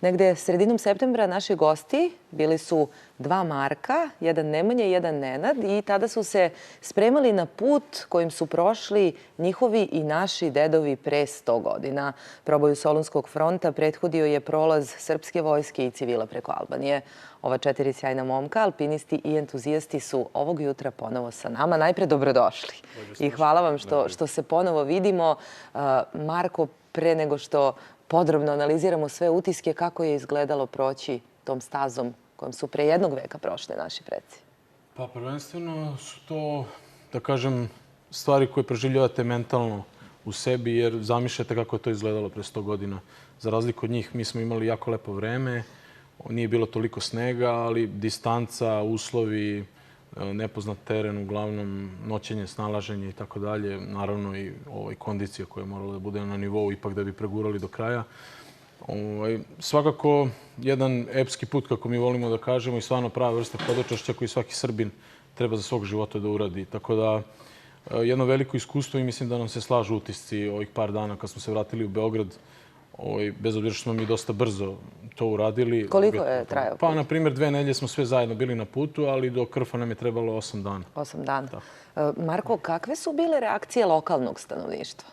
Negde sredinom septembra naši gosti bili su dva Marka, jedan Nemanja i jedan Nenad, i tada su se spremali na put kojim su prošli njihovi i naši dedovi pre 100 godina. Proboju Solunskog fronta prethodio je prolaz srpske vojske i civila preko Albanije. Ova 4 sjajna momka, alpinisti i entuzijasti su ovog jutra ponovo sa nama. Najpre dobrodošli i hvala vam što se ponovo vidimo. Marko, pre nego što podrobno analiziramo sve utiske, kako je izgledalo proći tom stazom kojom su pre jednog veka prošli naši preci? Pa prvenstveno su to, da kažem, stvari koje preživljavate mentalno u sebi, jer zamišljate kako je to izgledalo pre 100 godina. Za razliku od njih, mi smo imali jako lepo vreme, nije bilo toliko snega, ali distanca, uslovi, nepoznat teren, uglavnom noćenje, snalaženje i tako dalje. Naravno i kondicija koja je morala da bude na nivou ipak da bi pregurali do kraja. Svakako jedan epski put, kako mi volimo da kažemo, i stvarno prava vrsta hodočašća koji svaki Srbin treba za svog života da uradi. Tako da jedno veliko iskustvo i mislim da nam se slažu utisci ovih par dana kad smo se vratili u Beograd. Bez obzira što smo mi dosta brzo to uradili. Koliko je trajao put? Pa, na primjer, 2 nedelje smo sve zajedno bili na putu, ali do Krfa nam je trebalo 8 dana. 8 dana. Marko, kakve su bile reakcije lokalnog stanovništva?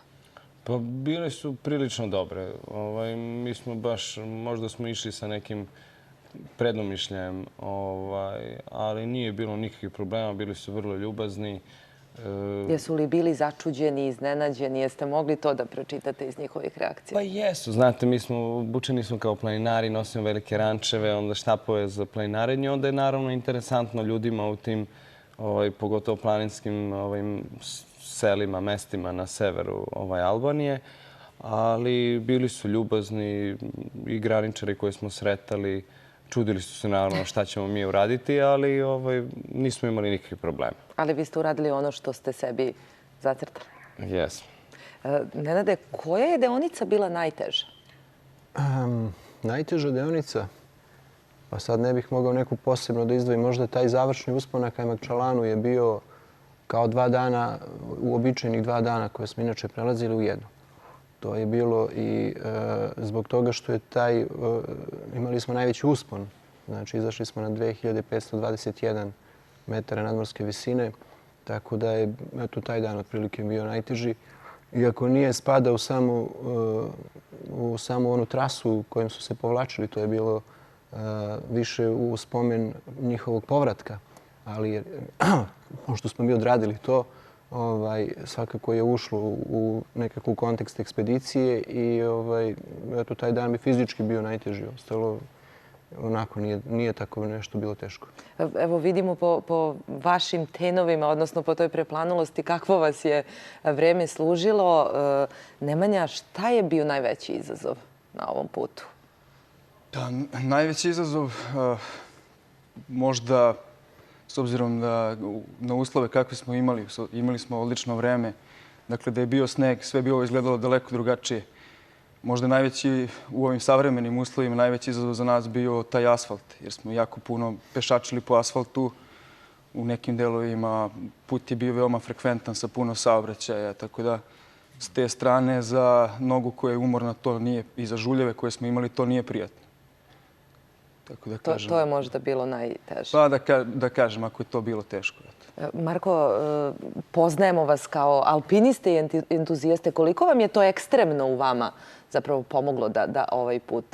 Pa bile su prilično dobre. Mi smo baš, možda smo išli sa nekim predomišljajem, ali nije bilo nikakvih problema, bili su vrlo ljubazni. Jesu li bili začuđeni, iznenađeni? Jeste mogli to da pročitate iz njihovih reakcija? Pa jesu. Znate, mi smo obučeni kao planinari, nosimo velike rančeve, onda štapove za planinarenje. Onda je naravno interesantno ljudima u tim, pogotovo planinskim selima, mestima na severu Albanije. Ali bili su ljubazni i graničari koje smo sretali. Čudili su se naravno šta ćemo mi uraditi, ali nismo imali nikakve probleme. Ali vi ste uradili ono što ste sebi zacrtali? Jesmo. Nenade, koja je deonica bila najteža? Najteža deonica? Pa sad ne bih mogao neku posebno da izdvojim. Možda taj završni uspon na Kajmakčalanu je bio kao 2 dana, uobičajenih 2 dana koje smo inače prelazili u jedno. To je bilo i zbog toga što je imali smo najveći uspon. Znači, izašli smo na 2521 metara nadmorske visine, tako da je taj dan otprilike bio najteži. Iako nije spada u samu onu trasu kojom su se povlačili, to je bilo više u spomen njihovog povratka. Ali, pošto smo mi odradili to, svakako je ušlo u nekakvu kontekst ekspedicije i taj dan bi fizički bio najteži. Ostalo onako nije tako nešto bilo teško. Evo vidimo po vašim tenovima, odnosno po toj preplanulosti, kakvo vas je vreme služilo. Nemanja, šta je bio najveći izazov na ovom putu? Najveći izazov možda, s obzirom na uslove kakve smo imali smo odlično vreme. Dakle, da je bio sneg, sve bi ovo izgledalo daleko drugačije. Možda najveći u ovim savremenim uslovima, najveći izazov za nas bio taj asfalt, jer smo jako puno pešačili po asfaltu. U nekim delovima put je bio veoma frekventan sa puno saobraćaja, tako da s te strane za nogu koja je umorna to nije, i za žuljeve koje smo imali to nije prijatno. To je možda bilo najteže. Pa da kažem, ako je to bilo teško. Marko, poznajemo vas kao alpiniste i entuzijaste. Koliko vam je to ekstremno u vama zapravo pomoglo da ovaj put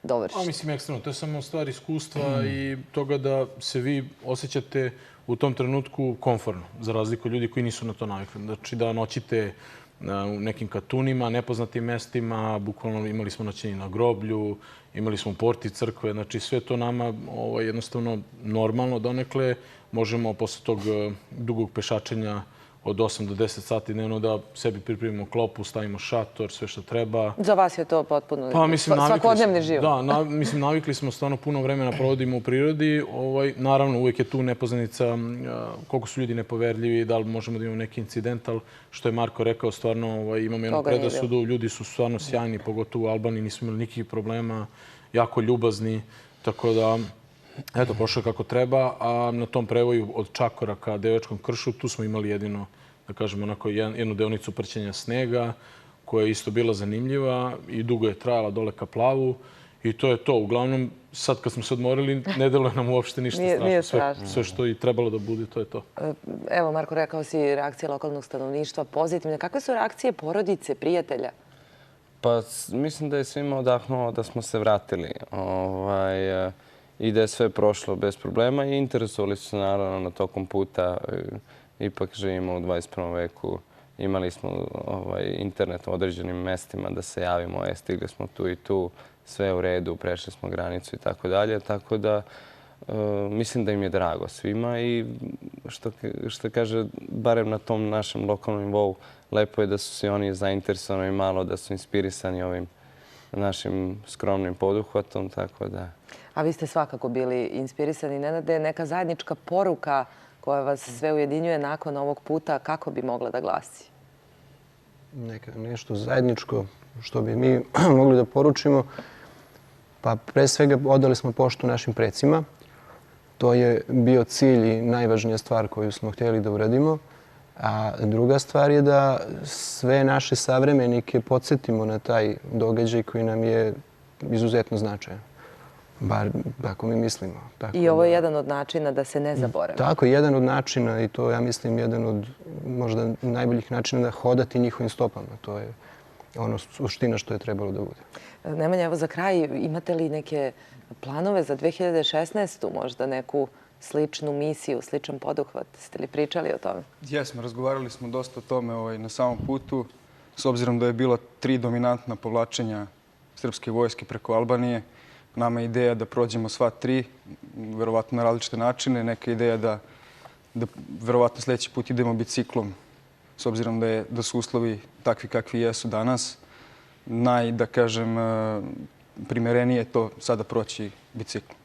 dovršite? Mislim, ekstremno. To je samo stvar iskustva i toga da se vi osjećate u tom trenutku komfortno, za razliku od ljudi koji nisu na to navikli. Znači da noćite u nekim katunima, nepoznatim mestima, bukvalno imali smo noćenje na groblju, imali smo porti crkve, znači sve to nama jednostavno normalno donekle. Možemo posle tog dugog pešačenja od 8 do 10 sati dnevno da sebi pripremimo klopu, stavimo šator, sve što treba. Za vas je to potpuno svakodnevni život. Da, mislim, navikli smo, stvarno puno vremena provodimo u prirodi. Naravno, uvijek je tu nepoznanica koliko su ljudi nepoverljivi, da li možemo da imamo neki incident, ali što je Marko rekao, stvarno imamo jednu predrasudu. Ljudi su stvarno sjajni, pogotovo u Albaniji, nismo imali nikakvih problema, jako ljubazni, tako da eto, prošlo kako treba, a na tom prevoju od Čakora ka Devojačkom kršu, tu smo imali jedino, da kažemo, onako jednu deonicu prćenja snega, koja je isto bila zanimljiva i dugo je trajala dole ka Plavu. I to je to. Uglavnom, sad kad smo se odmorili, ne deluje nam uopšte ništa strašno. Nije strašno. Sve što je trebalo da bude, to je to. Evo, Marko, rekao si reakcije lokalnog stanovništva pozitivne. Kakve su reakcije porodice, prijatelja? Pa mislim da je svima odahnulo da smo se vratili i da je sve prošlo bez problema i interesovali su se naravno na tokom puta. Ipak živimo u 21. veku. Imali smo internet u određenim mestima da se javimo, stigli smo tu i tu, sve je u redu, prešli smo granicu i tako dalje. Tako da mislim da im je drago svima i što kaže, barem na tom našem lokalnom nivou, lepo je da su se oni zainteresovani malo, da su inspirisani ovim našim skromnim poduhvatom, tako da... A vi ste svakako bili inspirisani. Nenade, neka zajednička poruka koja vas sve ujedinjuje nakon ovog puta, kako bi mogla da glasi? Nešto zajedničko što bi mi mogli da poručimo. Pa pre svega odali smo poštu našim precima. To je bio cilj i najvažnija stvar koju smo htjeli da uradimo. A druga stvar je da sve naše savremenike podsjetimo na taj događaj koji nam je izuzetno značajan. Bar tako mi mislimo. I ovo je jedan od načina da se ne zaboravi. Tako, jedan od načina i to ja mislim jedan od možda najboljih načina da hodati njihovim stopama. To je ono suština što je trebalo da bude. Nemanja, evo za kraj, imate li neke planove za 2016. možda neku sličnu misiju, sličan poduhvat? Ste li pričali o tome? Jesmo, razgovarali smo dosta o tome na samom putu. S obzirom da je bilo 3 dominantna povlačenja srpske vojske preko Albanije, nama je ideja da prođemo sva 3, verovatno na različite načine. Neka ideja da verovatno sljedeći put idemo biciklom, s obzirom da su uslovi takvi kakvi jesu danas. Da kažem, primerenije je to sada proći biciklom.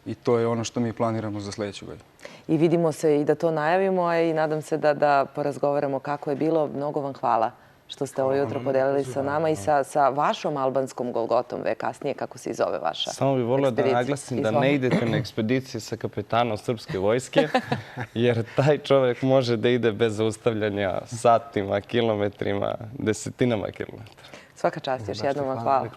I to je ono što mi planiramo za sljedeću godinu. I vidimo se i da to najavimo, a i nadam se da porazgovaramo kako je bilo. Mnogo vam hvala što ste ovo jutro podelili sa nama i sa vašom albanskom Golgotom, kasnije kako se i zove vaša ekspedicija. Samo bih volio da naglasim da ne idete na ekspediciju sa kapetanom srpske vojske, jer taj čovjek može da ide bez zaustavljanja satima, kilometrima, desetinama kilometara. Svaka čast, još jednom vam hvala.